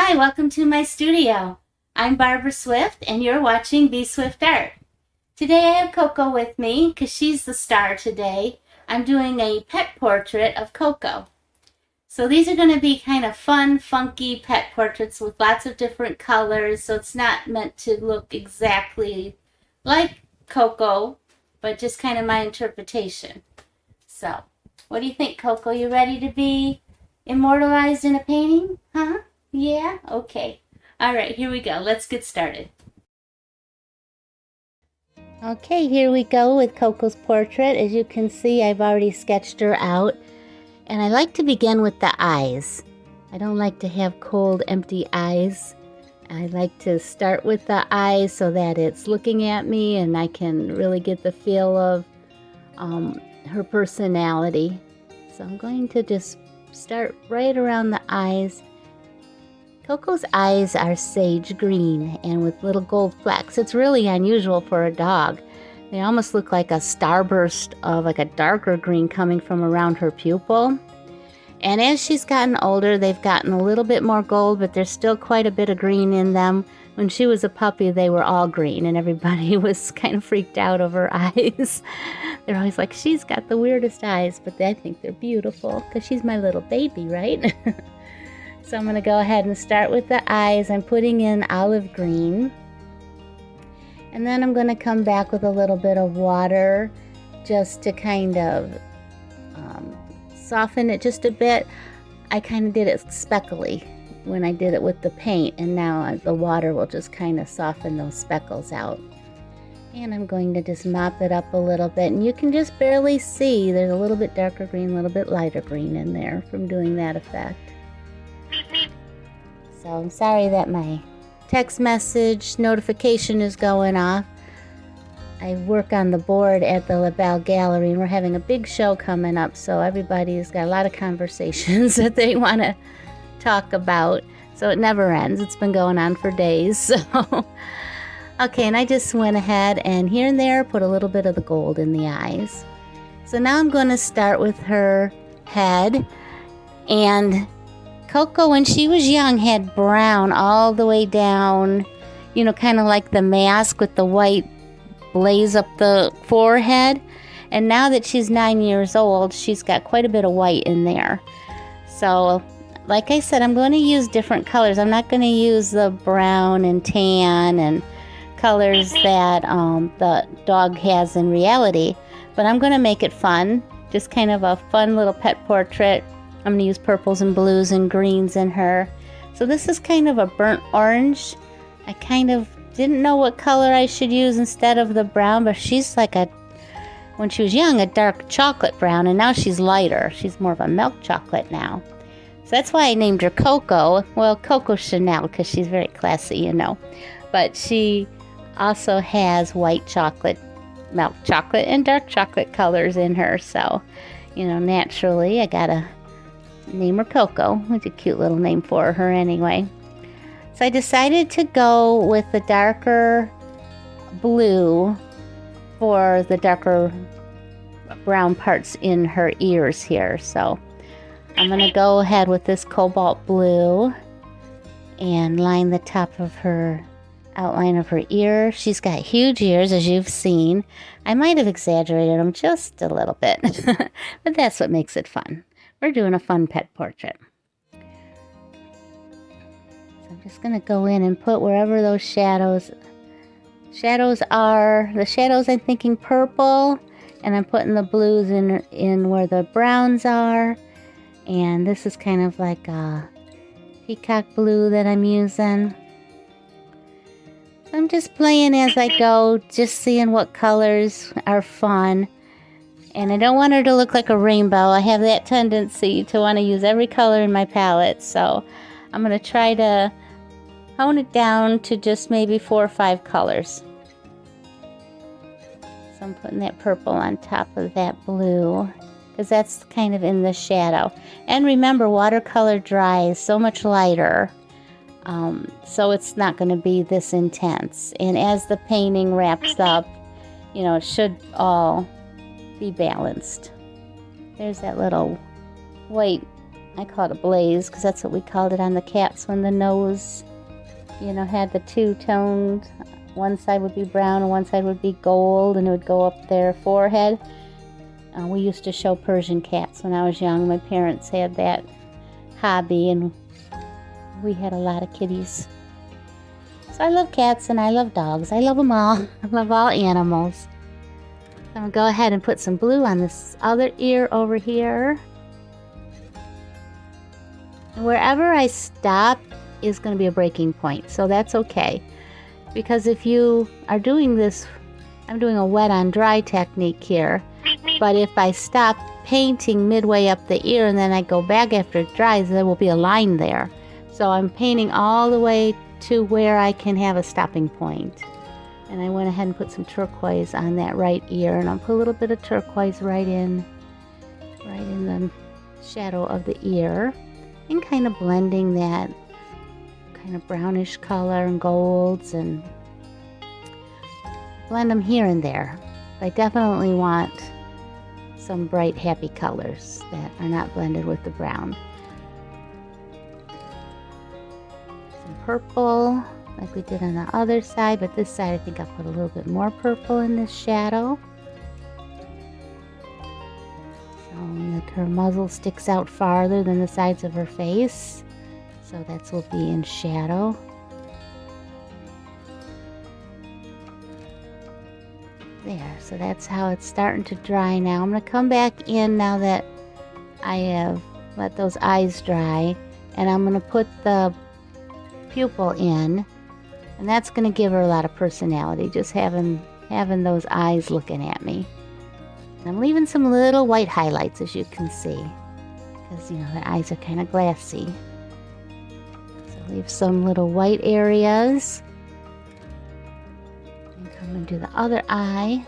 Hi, welcome to my studio. I'm Barbara Swift and you're watching BSwiftArt. Today I have Coco with me because she's the star today. I'm doing a pet portrait of Coco. So these are going to be kind of fun, funky pet portraits with lots of different colors. So it's not meant to look exactly like Coco, but just kind of my interpretation. So, what do you think, Coco? You ready to be immortalized in a painting? Huh? Yeah? Okay. All right, here we go. Let's get started. Okay, here we go with Coco's portrait. As you can see, I've already sketched her out. And I like to begin with the eyes. I don't like to have cold, empty eyes. I like to start with the eyes so that it's looking at me and I can really get the feel of her personality. So I'm going to just start right around the eyes. Coco's eyes are sage green and with little gold flecks. It's really unusual for a dog. They almost look like a starburst of like a darker green coming from around her pupil. And as she's gotten older, they've gotten a little bit more gold, but there's still quite a bit of green in them. When she was a puppy, they were all green, and everybody was kind of freaked out over her eyes. They're always like, she's got the weirdest eyes, but I think they're beautiful because she's my little baby, right? So I'm going to go ahead and start with the eyes. I'm putting in olive green. And then I'm going to come back with a little bit of water just to kind of soften it just a bit. I kind of did it speckly when I did it with the paint, and now the water will just kind of soften those speckles out. And I'm going to just mop it up a little bit, and you can just barely see there's a little bit darker green, a little bit lighter green in there from doing that effect. So I'm sorry that my text message notification is going off. I work on the board at the LaBelle Gallery, and we're having a big show coming up, so everybody's got a lot of conversations that they want to talk about. So it never ends. It's been going on for days. So okay, and I just went ahead and here and there put a little bit of the gold in the eyes. So now I'm going to start with her head. And Coco, when she was young, had brown all the way down, you know, kind of like the mask with the white blaze up the forehead. And now that she's 9 years old, she's got quite a bit of white in there. So, like I said, I'm going to use different colors. I'm not going to use the brown and tan and colors that the dog has in reality. But I'm going to make it fun, just kind of a fun little pet portrait. I'm going to use purples and blues and greens in her. So this is kind of a burnt orange. I kind of didn't know what color I should use instead of the brown, but she's like when she was young, a dark chocolate brown, and now she's lighter. She's more of a milk chocolate now. So that's why I named her Coco. Well, Coco Chanel, because she's very classy, you know. But she also has white chocolate, milk chocolate, and dark chocolate colors in her. So, you know, naturally, I gotta name her Coco. It's a cute little name for her anyway. So I decided to go with the darker blue for the darker brown parts in her ears here. So I'm going to go ahead with this cobalt blue and line the top of her outline of her ear. She's got huge ears, as you've seen. I might have exaggerated them just a little bit, but that's what makes it fun. We're doing a fun pet portrait. I'm just going to go in and put wherever those shadows are. The shadows, I'm thinking purple, and I'm putting the blues in where the browns are. And this is kind of like a peacock blue that I'm using. So I'm just playing as I go, just seeing what colors are fun. And I don't want her to look like a rainbow. I have that tendency to want to use every color in my palette. So I'm going to try to hone it down to just maybe 4 or 5 colors. So I'm putting that purple on top of that blue, because that's kind of in the shadow. And remember, watercolor dries so much lighter, so it's not going to be this intense. And as the painting wraps up, you know, it should all be balanced. There's that little white I call it a blaze because that's what we called it on the cats when the nose, you know, had the two-toned. One side would be brown and one side would be gold, and it would go up their forehead. We used to show Persian cats when I was young. My parents had that hobby, and we had a lot of kitties. So I love cats and I love dogs. I love them all. I love all animals. I'm going to go ahead and put some blue on this other ear over here. And wherever I stop is going to be a breaking point, so that's okay. Because if you are doing this, I'm doing a wet on dry technique here. But if I stop painting midway up the ear and then I go back after it dries, there will be a line there. So I'm painting all the way to where I can have a stopping point. And I went ahead and put some turquoise on that right ear, and I'll put a little bit of turquoise right in the shadow of the ear, and kind of blending that kind of brownish color and golds, and blend them here and there. I definitely want some bright happy colors that are not blended with the brown. Some purple like we did on the other side, but this side I think I'll put a little bit more purple in this shadow. So like her muzzle sticks out farther than the sides of her face, so that will be in shadow. There, so that's how it's starting to dry now. I'm going to come back in now that I have let those eyes dry, and I'm going to put the pupil in, and that's going to give her a lot of personality, just having those eyes looking at me. And I'm leaving some little white highlights, as you can see, because, you know, the eyes are kind of glassy. So leave some little white areas. And come and do the other eye.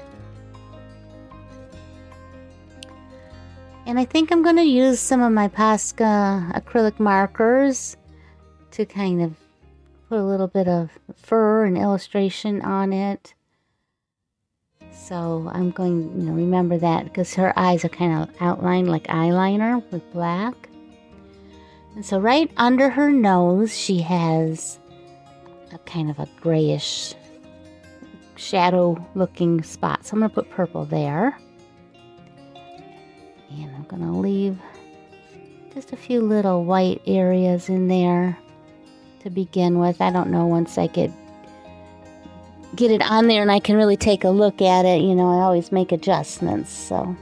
And I think I'm going to use some of my Posca acrylic markers to kind of put a little bit of fur and illustration on it. So I'm going, you know, remember that because her eyes are kind of outlined like eyeliner with black. And so right under her nose, she has a kind of a grayish shadow looking spot. So I'm going to put purple there. And I'm going to leave just a few little white areas in there to begin with. I don't know, once I get it on there and I can really take a look at it, you know, I always make adjustments. So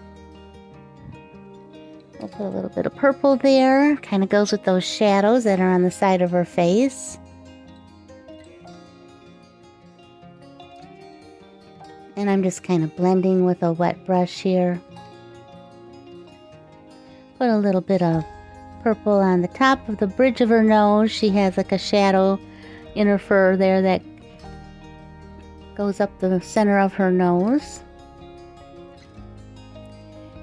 we'll put a little bit of purple there. Kind of goes with those shadows that are on the side of her face. And I'm just kind of blending with a wet brush here. Put a little bit of purple on the top of the bridge of her nose. She has like a shadow in her fur there that goes up the center of her nose.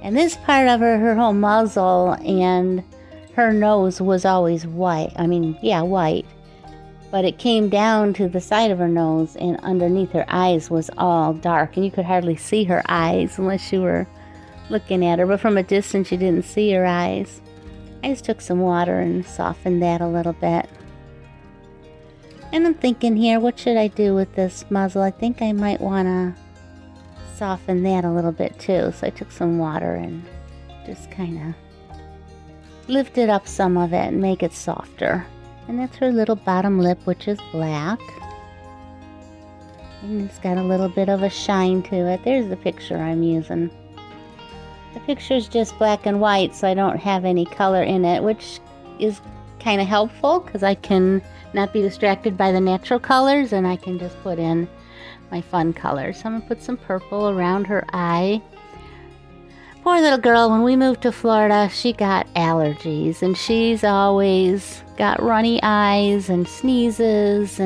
And this part of her whole muzzle and her nose was always white. I mean, yeah, white. But it came down to the side of her nose, and underneath her eyes was all dark. And you could hardly see her eyes unless you were looking at her. But from a distance, you didn't see her eyes. I just took some water and softened that a little bit. And I'm thinking here, what should I do with this muzzle? I think I might want to soften that a little bit too. So I took some water and just kind of lifted up some of it and make it softer. And that's her little bottom lip, which is black. And it's got a little bit of a shine to it. There's the picture I'm using. The picture's just black and white, so I don't have any color in it, which is kind of helpful because I can not be distracted by the natural colors, and I can just put in my fun colors. So I'm going to put some purple around her eye. Poor little girl, when we moved to Florida, she got allergies, and she's always got runny eyes and sneezes,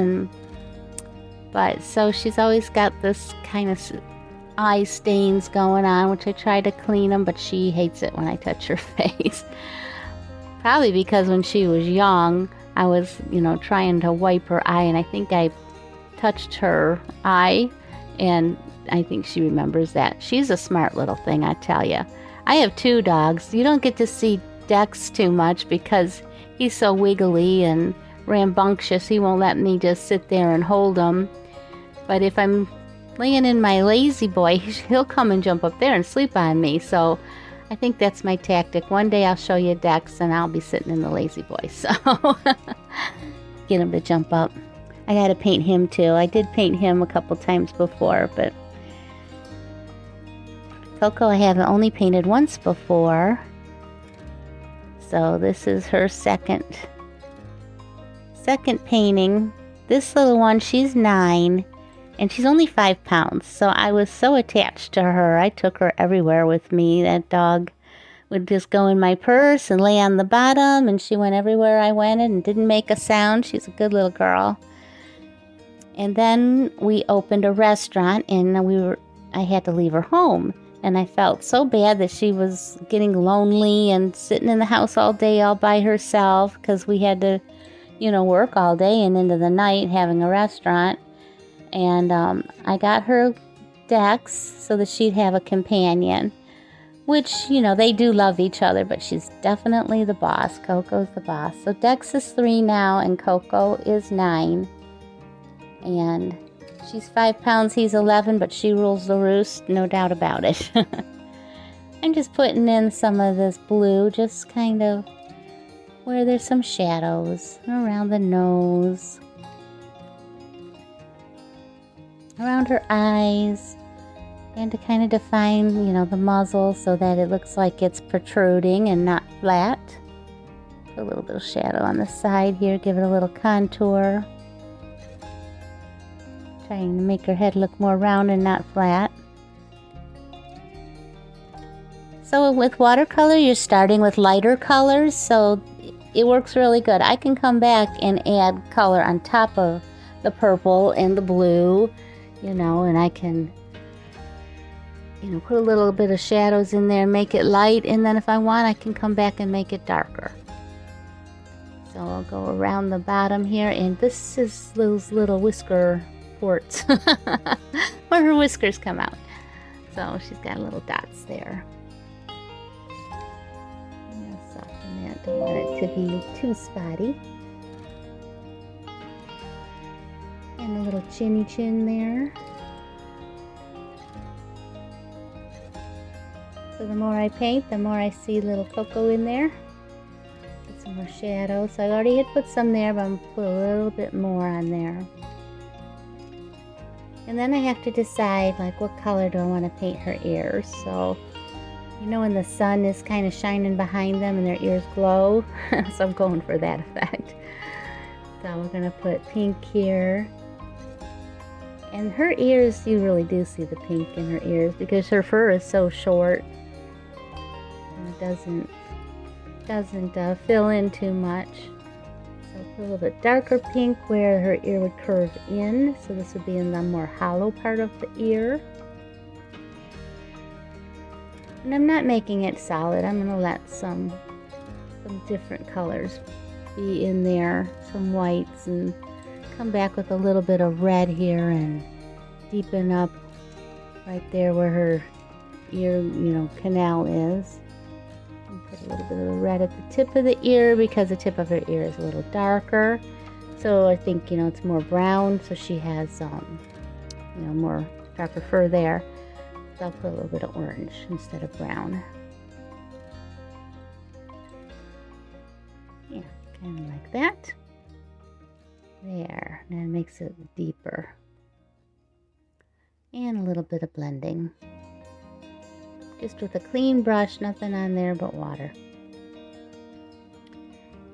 but so she's always got this kind of eye stains going on, which I try to clean them, but she hates it when I touch her face. Probably because when she was young, I was, you know, trying to wipe her eye, and I think I touched her eye, and I think she remembers that. She's a smart little thing, I tell you. I have 2 dogs. You don't get to see Dex too much because he's so wiggly and rambunctious. He won't let me just sit there and hold him. But if I'm laying in my lazy boy, he'll come and jump up there and sleep on me. So I think that's my tactic. One day I'll show you Dex and I'll be sitting in the lazy boy. So get him to jump up. I got to paint him too. I did paint him a couple times before, but Coco I haven't only painted once before. So this is her second painting. This little one, she's 9 and she's only 5 pounds. So I was so attached to her. I took her everywhere with me. That dog would just go in my purse and lay on the bottom, and she went everywhere I went and didn't make a sound. She's a good little girl. And then we opened a restaurant and I had to leave her home. And I felt so bad that she was getting lonely and sitting in the house all day all by herself because we had to, work all day and into the night having a restaurant. And I got her Dex so that she'd have a companion, which, they do love each other, but she's definitely the boss. Coco's the boss. So Dex is 3 now and Coco is 9. And she's 5 pounds, he's 11, but she rules the roost, no doubt about it. I'm just putting in some of this blue, just kind of where there's some shadows around the nose, around her eyes, and to kind of define, the muzzle so that it looks like it's protruding and not flat. Put a little bit of shadow on the side here, give it a little contour. Trying to make her head look more round and not flat. So with watercolor, you're starting with lighter colors, so it works really good. I can come back and add color on top of the purple and the blue, and I can, put a little bit of shadows in there, make it light, and then if I want, I can come back and make it darker. So I'll go around the bottom here, and this is those little whisker ports where her whiskers come out. So she's got little dots there. I'm going to soften that. Don't want it to be too spotty. And a little chinny chin there. So the more I paint, the more I see little Coco in there. Put some more shadow. So I already had put some there, but I'm going to put a little bit more on there. And then I have to decide, what color do I want to paint her ears. So, when the sun is kind of shining behind them and their ears glow. So I'm going for that effect. So we're going to put pink here. And her ears, you really do see the pink in her ears because her fur is so short. And it doesn't fill in too much. So put a little bit darker pink where her ear would curve in. So this would be in the more hollow part of the ear. And I'm not making it solid. I'm going to let some different colors be in there. Some whites, and come back with a little bit of red here and deepen up right there where her ear, canal is. Put a little bit of red at the tip of the ear because the tip of her ear is a little darker. So I think, it's more brown, so she has, more darker fur there. So I'll put a little bit of orange instead of brown. Yeah, kind of like that. There, and that makes it deeper. And a little bit of blending. Just with a clean brush, nothing on there but water.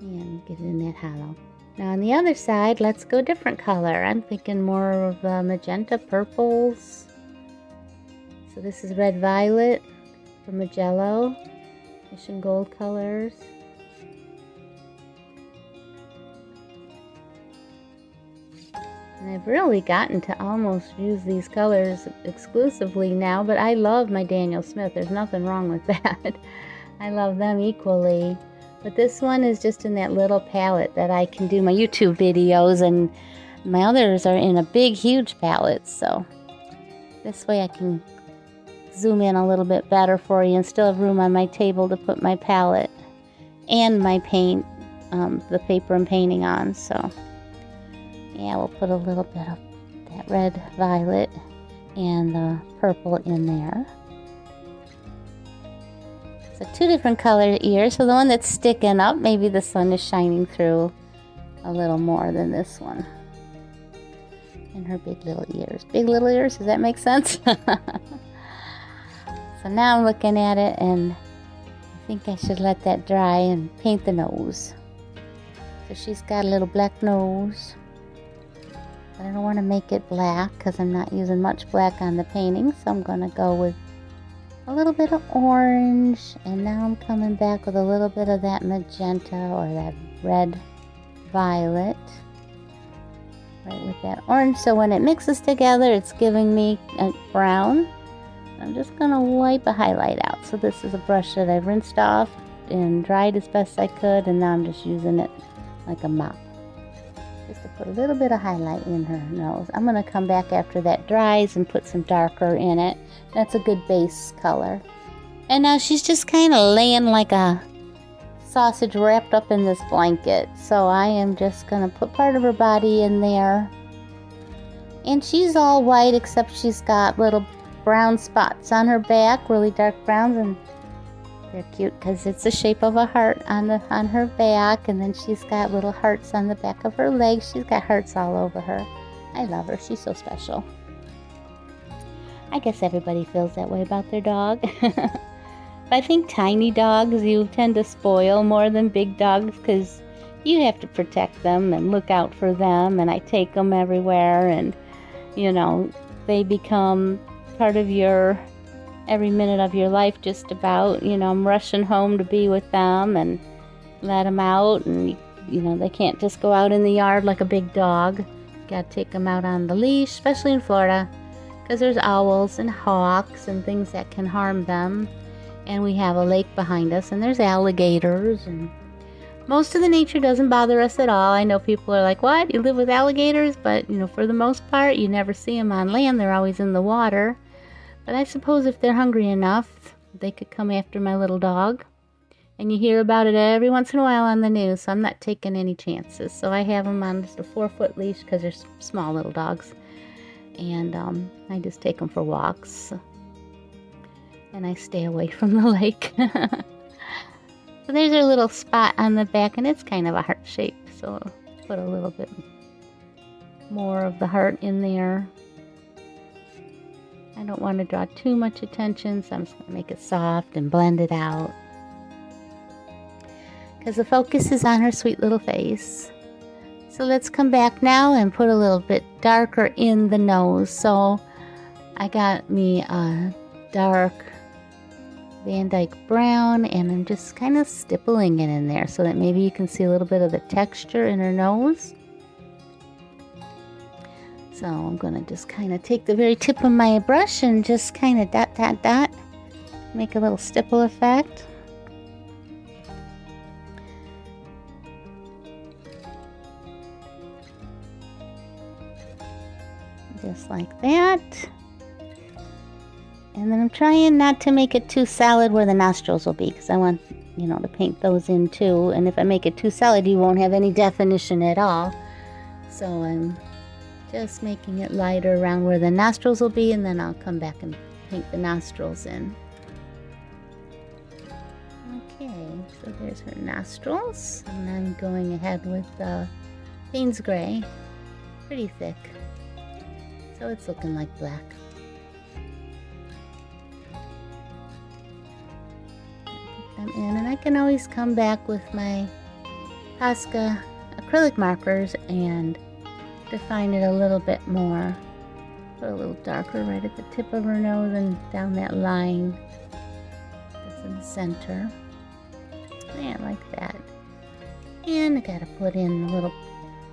And get it in that hollow. Now on the other side, let's go different color. I'm thinking more of magenta purples. So this is red violet from Magello. Mission gold colors. And I've really gotten to almost use these colors exclusively now, but I love my Daniel Smith. There's nothing wrong with that. I love them equally. But this one is just in that little palette that I can do my YouTube videos, and my others are in a big, huge palette. So this way I can zoom in a little bit better for you and still have room on my table to put my palette and my paint, the paper I'm painting on. So yeah, we'll put a little bit of that red violet and the purple in there. So 2 different color ears. So the one that's sticking up, maybe the sun is shining through a little more than this one. And her big little ears. Big little ears, does that make sense? So now I'm looking at it and I think I should let that dry and paint the nose. So she's got a little black nose. But I don't want to make it black because I'm not using much black on the painting. So I'm going to go with a little bit of orange, and now I'm coming back with a little bit of that magenta or that red violet right with that orange. So when it mixes together, it's giving me a brown. I'm just gonna wipe a highlight out. So this is a brush that I've rinsed off and dried as best I could, and now I'm just using it like a mop just to put a little bit of highlight in her nose. I'm gonna come back after that dries and put some darker in it. That's a good base color. And now she's just kind of laying like a sausage wrapped up in this blanket. So I am just gonna put part of her body in there. And she's all white except she's got little brown spots on her back, really dark browns, and they're cute because it's the shape of a heart on her back, and then she's got little hearts on the back of her legs. She's got hearts all over her. I love her. She's so special. I guess everybody feels that way about their dog. But I think tiny dogs you tend to spoil more than big dogs because you have to protect them and look out for them, and I take them everywhere, and you know, they become part of your every minute of your life just about. You know, I'm rushing home to be with them and let them out, and you know, they can't just go out in the yard like a big dog. You gotta take them out on the leash, especially in Florida, because there's owls and hawks and things that can harm them. And we have a lake behind us, and there's alligators, and most of the nature doesn't bother us at all. I know people are like, what, you live with alligators? But you know, for the most part, you never see them on land. They're always in the water. But I suppose if they're hungry enough, they could come after my little dog. And you hear about it every once in a while on the news, so I'm not taking any chances. So I have them on just a 4-foot leash because they're small little dogs. And I just take them for walks. And I stay away from the lake. So there's a little spot on the back, and it's kind of a heart shape. So I'll put a little bit more of the heart in there. I don't want to draw too much attention, so I'm just going to make it soft and blend it out. Because the focus is on her sweet little face. So let's come back now and put a little bit darker in the nose. So I got me a dark Van Dyke brown, and I'm just kind of stippling it in there so that maybe you can see a little bit of the texture in her nose. So I'm going to just kind of take the very tip of my brush and just kind of dot, dot, dot. Make a little stipple effect. Just like that. And then I'm trying not to make it too solid where the nostrils will be, because I want, you know, to paint those in too. And if I make it too solid, you won't have any definition at all. So I'm just making it lighter around where the nostrils will be, and then I'll come back and paint the nostrils in. Okay, so there's her nostrils, and I'm going ahead with the Payne's Gray, pretty thick, so it's looking like black. Put them in, and I can always come back with my Posca acrylic markers and define it a little bit more. Put a little darker right at the tip of her nose and down that line that's in the center. Yeah, like that. And I gotta put in a little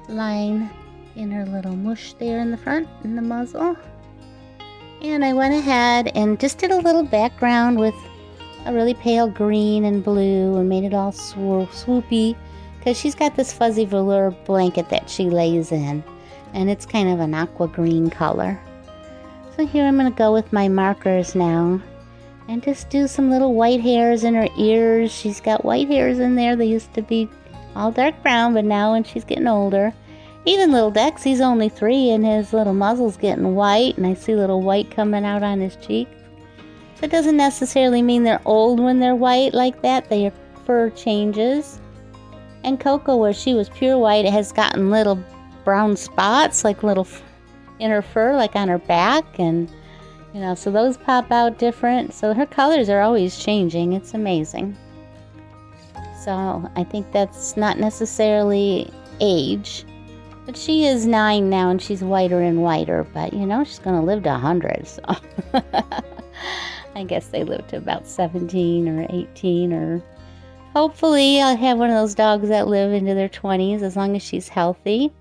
line in her little mush there in the front, in the muzzle. And I went ahead and just did a little background with a really pale green and blue and made it all swoopy, because she's got this fuzzy velour blanket that she lays in, and it's kind of an aqua green color. So here I'm going to go with my markers now And just do some little white hairs in her ears. She's got white hairs in there. They used to be all dark brown, but now when she's getting older, even little Dex, he's only 3 and his little muzzle's getting white, and I see little white coming out on his cheek. So it doesn't necessarily mean they're old when they're white like that. Their fur changes. And Coco, where she was pure white, has gotten little brown spots, like little in her fur, like on her back, and you know, so those pop out different. So her colors are always changing. It's amazing. So I think that's not necessarily age, but she is 9 now and she's whiter and whiter, but you know, she's going to live to 100. So I guess they live to about 17 or 18, or hopefully I'll have one of those dogs that live into their 20s as long as she's healthy.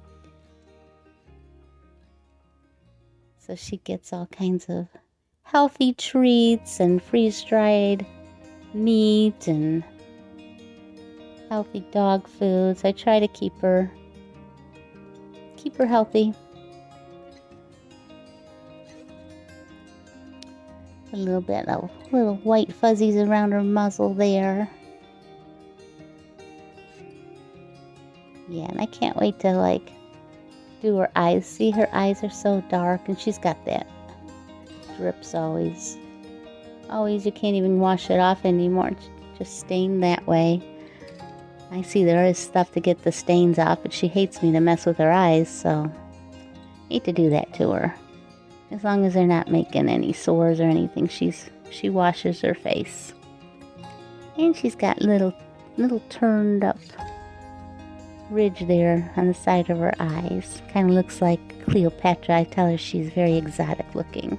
So she gets all kinds of healthy treats and freeze-dried meat and healthy dog foods. I try to keep her healthy. A little bit of little white fuzzies around her muzzle there. Yeah, and I can't wait to like do her eyes. See, her eyes are so dark, and she's got that drips always. You can't even wash it off anymore. It's just stained that way. I see there is stuff to get the stains off, but she hates me to mess with her eyes, so I hate to do that to her. As long as they're not making any sores or anything, she washes her face. And she's got little turned up ridge there on the side of her eyes. Kind of looks like Cleopatra. I tell her she's very exotic looking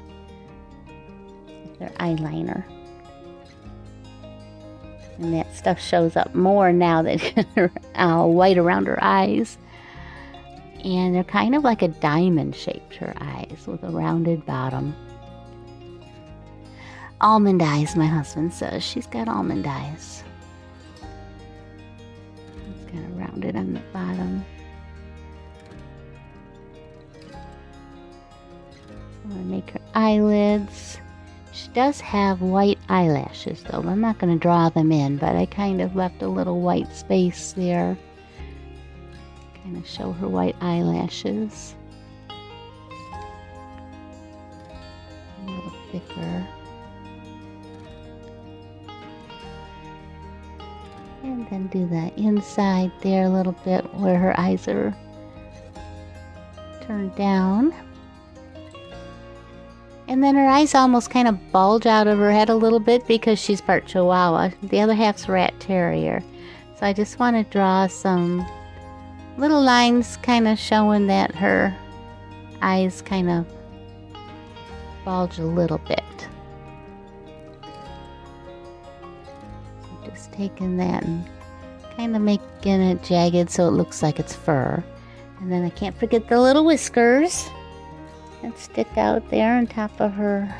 with her eyeliner. And that stuff shows up more now that they're white around her eyes. And they're kind of like a diamond shaped, her eyes, with a rounded bottom. Almond eyes, my husband says. She's got almond eyes. It's kind of rounded on the bottom. I'm going to make her eyelids. She does have white eyelashes, though. I'm not going to draw them in, but I kind of left a little white space there. Kind of show her white eyelashes. A little thicker. And then do that inside there a little bit where her eyes are turned down. And then her eyes almost kind of bulge out of her head a little bit because she's part Chihuahua. The other half's Rat Terrier. So I just want to draw some little lines kind of showing that her eyes kind of bulge a little bit. So just taking that and kind of making it jagged so it looks like it's fur. And then I can't forget the little whiskers that stick out there on top of her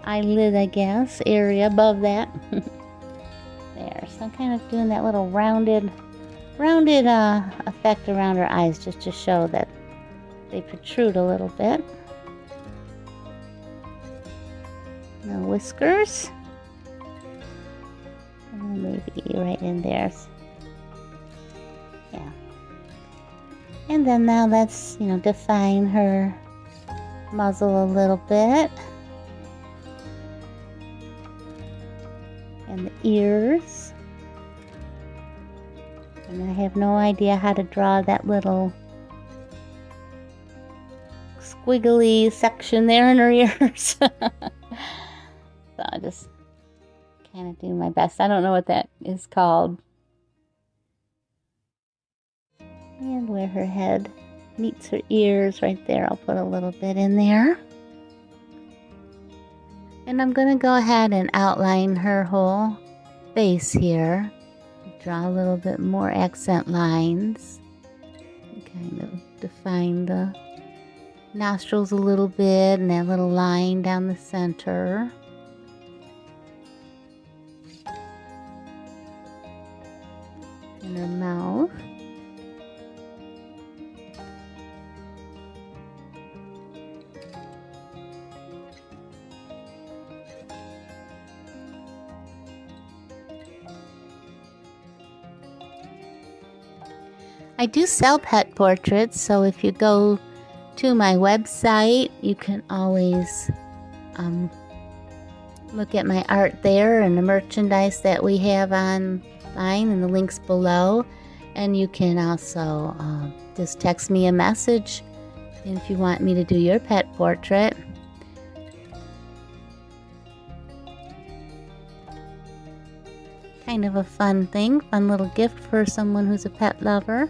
eyelid, I guess, area above that. There, so I'm kind of doing that little rounded effect around her eyes just to show that they protrude a little bit. No whiskers. And maybe right in there. Yeah. And then now let's, define her muzzle a little bit. And the ears. And I have no idea how to draw that little squiggly section there in her ears. So I just kind of do my best. I don't know what that is called. And where her head meets her ears right there, I'll put a little bit in there. And I'm going to go ahead and outline her whole face here. Draw a little bit more accent lines. And kind of define the nostrils a little bit and that little line down the center. And her mouth. I do sell pet portraits, so if you go to my website, you can always look at my art there and the merchandise that we have online and the links below. And you can also just text me a message if you want me to do your pet portrait. Kind of a fun thing, fun little gift for someone who's a pet lover.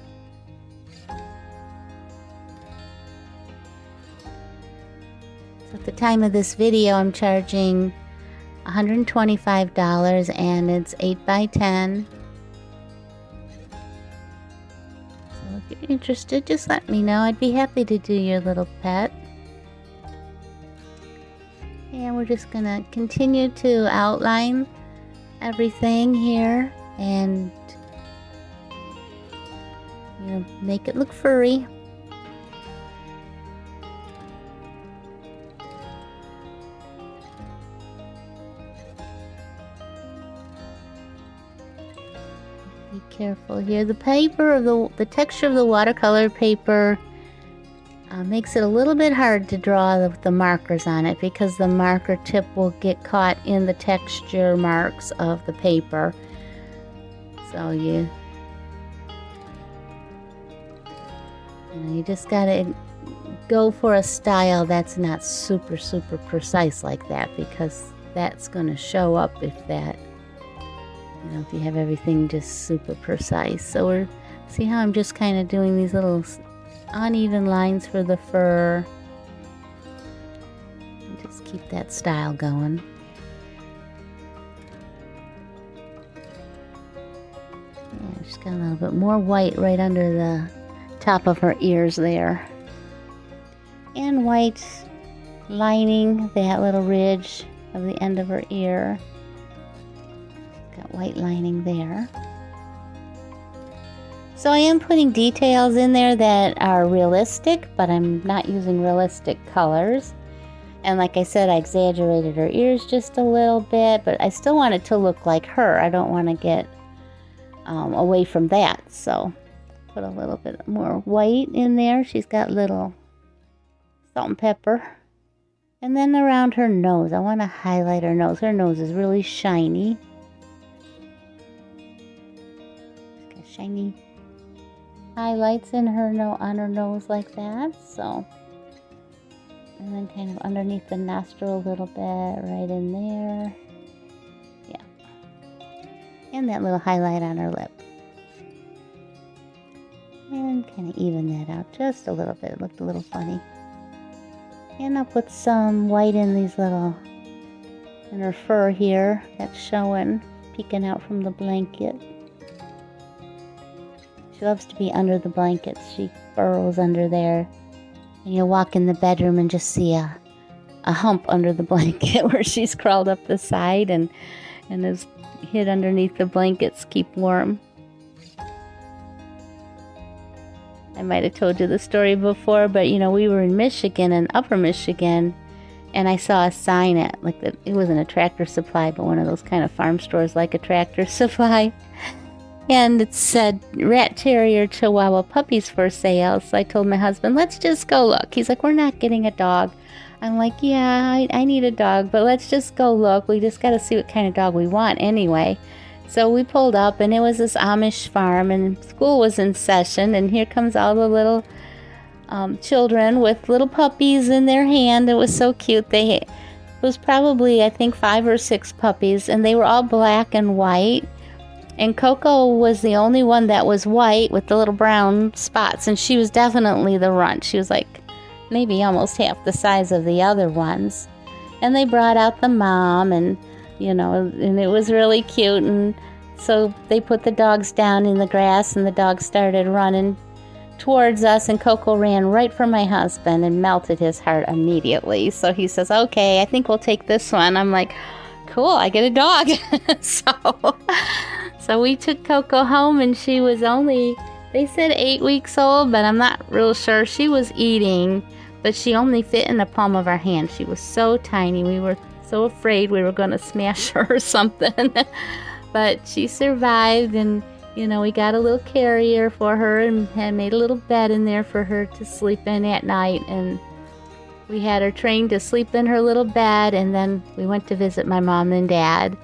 So at the time of this video, I'm charging $125 and it's 8x10. So if you're interested, just let me know. I'd be happy to do your little pet. And we're just gonna continue to outline everything here and make it look furry. Be careful here. The paper of the texture of the watercolor paper makes it a little bit hard to draw the markers on it because the marker tip will get caught in the texture marks of the paper. So you just gotta go for a style that's not super precise like that, because that's gonna show up if if you have everything just super precise. So see how I'm just kind of doing these little uneven lines for the fur. And just keep that style going. Yeah, she's got a little bit more white right under the top of her ears there. And white lining that little ridge of the end of her ear. Got white lining there. So I am putting details in there that are realistic, but I'm not using realistic colors. And like I said, I exaggerated her ears just a little bit, but I still want it to look like her. I don't want to get away from that. So put a little bit more white in there. She's got little salt and pepper. And then around her nose, I want to highlight her nose. Her nose is really shiny. She's got shiny highlights in her on her nose like that. So, and then kind of underneath the nostril a little bit, right in there. Yeah. And that little highlight on her lip. And kind of even that out just a little bit. It looked a little funny. And I'll put some white in in her fur here. That's showing, peeking out from the blanket. She loves to be under the blankets. She burrows under there. And you'll walk in the bedroom and just see a hump under the blanket where she's crawled up the side and is hid underneath the blankets, keep warm. I might have told you the story before, but we were in Michigan, in Upper Michigan, and I saw a sign at it wasn't a Tractor Supply, but one of those kind of farm stores like a Tractor Supply. And it said Rat Terrier Chihuahua puppies for sale. So I told my husband, let's just go look. He's like, we're not getting a dog. I'm like, yeah, I need a dog, but let's just go look. We just got to see what kind of dog we want anyway. So we pulled up, and it was this Amish farm, and school was in session, and here comes all the little children with little puppies in their hand. It was so cute. It was probably, I think, 5 or 6 puppies, and they were all black and white. And Coco was the only one that was white with the little brown spots, and she was definitely the runt. She was like maybe almost half the size of the other ones. And they brought out the mom, and and it was really cute. And so they put the dogs down in the grass, and the dogs started running towards us, and Coco ran right for my husband and melted his heart immediately. So he says, okay, I think we'll take this one. I'm like, cool, I get a dog. So we took Coco home, and she was only, they said 8 weeks old, but I'm not real sure. She was eating, but she only fit in the palm of our hand. She was so tiny. We were so afraid we were going to smash her or something. But she survived, and You know, we got a little carrier for her and had made a little bed in there for her to sleep in at night. And we had her trained to sleep in her little bed. And then we went to visit my mom and dad.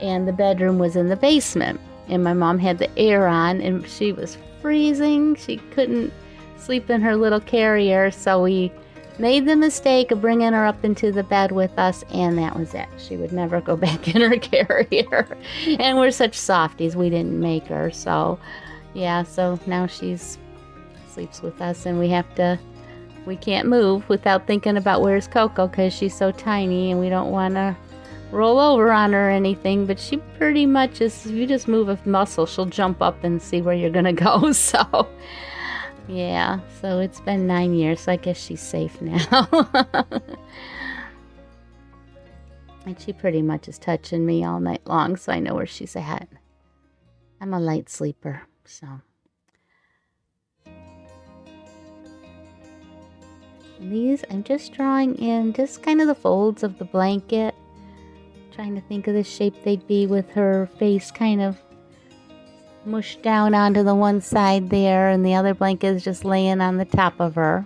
And the bedroom was in the basement. And my mom had the air on and she was freezing. She couldn't sleep in her little carrier. So we made the mistake of bringing her up into the bed with us, and that was it. She would never go back in her carrier. And we're such softies, we didn't make her. So yeah, so now she's sleeps with us, and we can't move without thinking about where's Coco, because she's so tiny and we don't want to roll over on her or anything. But she pretty much is, if you just move a muscle, she'll jump up and see where you're gonna go. So yeah, so it's been 9 years, so I guess she's safe now. And she pretty much is touching me all night long, so I know where she's at. I'm a light sleeper, so. And these, I'm just drawing in just kind of the folds of the blanket. Trying to think of the shape they'd be with her face kind of mushed down onto the one side there, and the other blanket is just laying on the top of her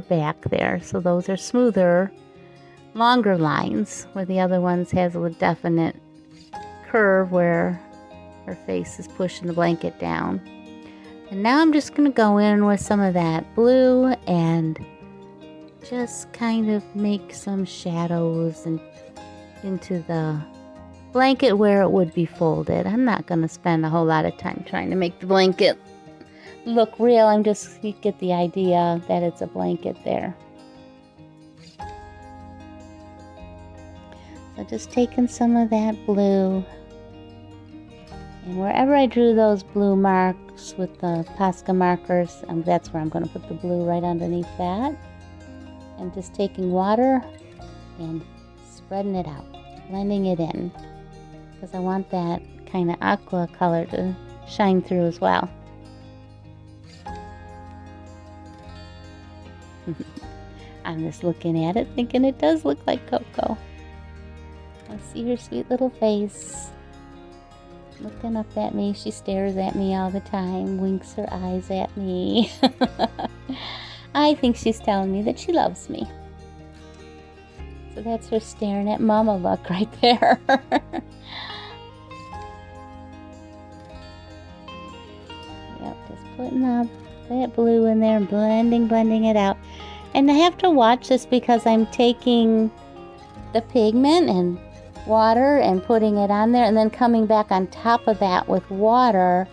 back there. So those are smoother, longer lines, where the other ones has a definite curve where her face is pushing the blanket down. And now I'm just going to go in with some of that blue and just kind of make some shadows and into the blanket where it would be folded. I'm not going to spend a whole lot of time trying to make the blanket look real. You get the idea that it's a blanket there. So just taking some of that blue, and wherever I drew those blue marks with the Posca markers, that's where I'm going to put the blue right underneath that. And just taking water and spreading it out, blending it in, because I want that kind of aqua color to shine through as well. I'm just looking at it thinking it does look like Coco. I see her sweet little face looking up at me. She stares at me all the time, winks her eyes at me. I think she's telling me that she loves me. So that's her staring at Mama look right there. Yep, just putting that blue in there and blending it out. And I have to watch this because I'm taking the pigment and water and putting it on there and then coming back on top of that with water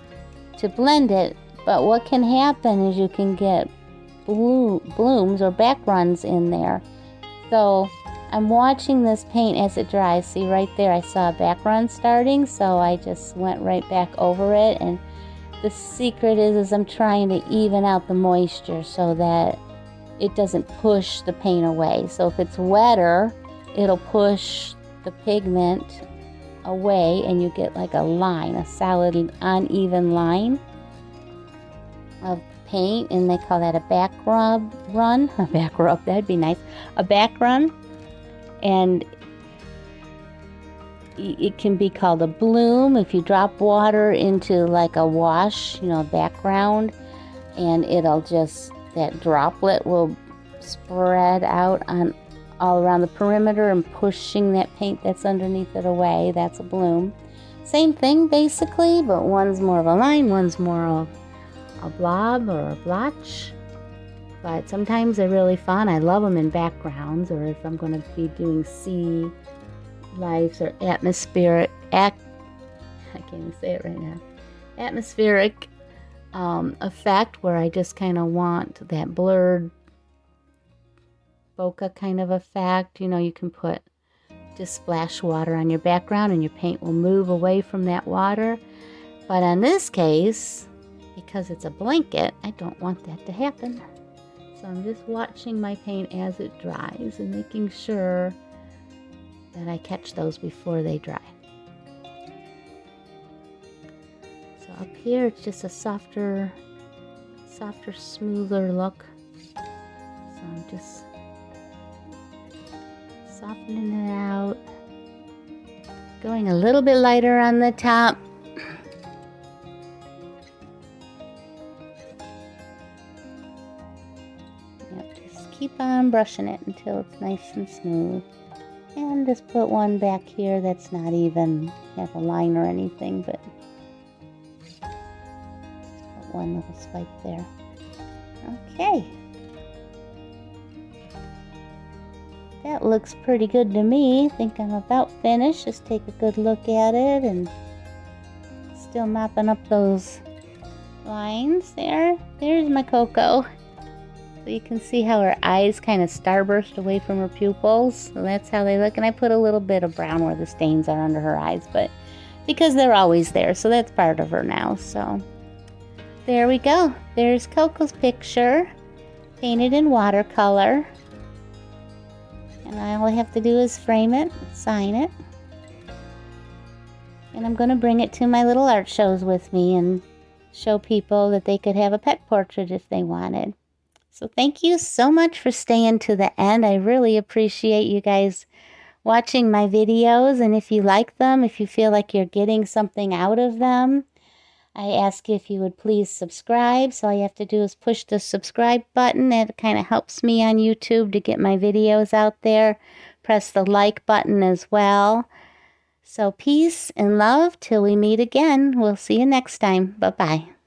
to blend it. But what can happen is you can get blooms or back runs in there. So I'm watching this paint as it dries. See right there, I saw a back run starting, so I just went right back over it. And the secret is I'm trying to even out the moisture so that it doesn't push the paint away. So if it's wetter, it'll push the pigment away and you get like a line, a solid uneven line of paint, and they call that a back run. A back rub, that'd be nice. A back run. And it can be called a bloom if you drop water into like a wash, background, and it'll just, that droplet will spread out on all around the perimeter and pushing that paint that's underneath it away. That's a bloom. Same thing basically, but one's more of a line, one's more of a blob or a blotch. But sometimes they're really fun. I love them in backgrounds, or if I'm going to be doing sea life or atmospheric, I can't even say it right now, atmospheric effect, where I just kind of want that blurred bokeh kind of effect. You can just splash water on your background and your paint will move away from that water. But in this case, because it's a blanket, I don't want that to happen. So I'm just watching my paint as it dries and making sure that I catch those before they dry. So up here it's just a softer, smoother look. So I'm just softening it out. Going a little bit lighter on the top keep on brushing it until it's nice and smooth. And just put one back here that's not even have a line or anything, but just put one little swipe there. Okay. That looks pretty good to me. I think I'm about finished. Just take a good look at it, and still mopping up those lines there. There's my Coco. So you can see how her eyes kind of starburst away from her pupils. So that's how they look. And I put a little bit of brown where the stains are under her eyes, but because they're always there, so that's part of her now. So there we go. There's Coco's picture, painted in watercolor. And all I have to do is frame it, sign it. And I'm going to bring it to my little art shows with me and show people that they could have a pet portrait if they wanted. So thank you so much for staying to the end. I really appreciate you guys watching my videos. And if you like them, if you feel like you're getting something out of them, I ask you if you would please subscribe. So all you have to do is push the subscribe button. It kind of helps me on YouTube to get my videos out there. Press the like button as well. So peace and love till we meet again. We'll see you next time. Bye-bye.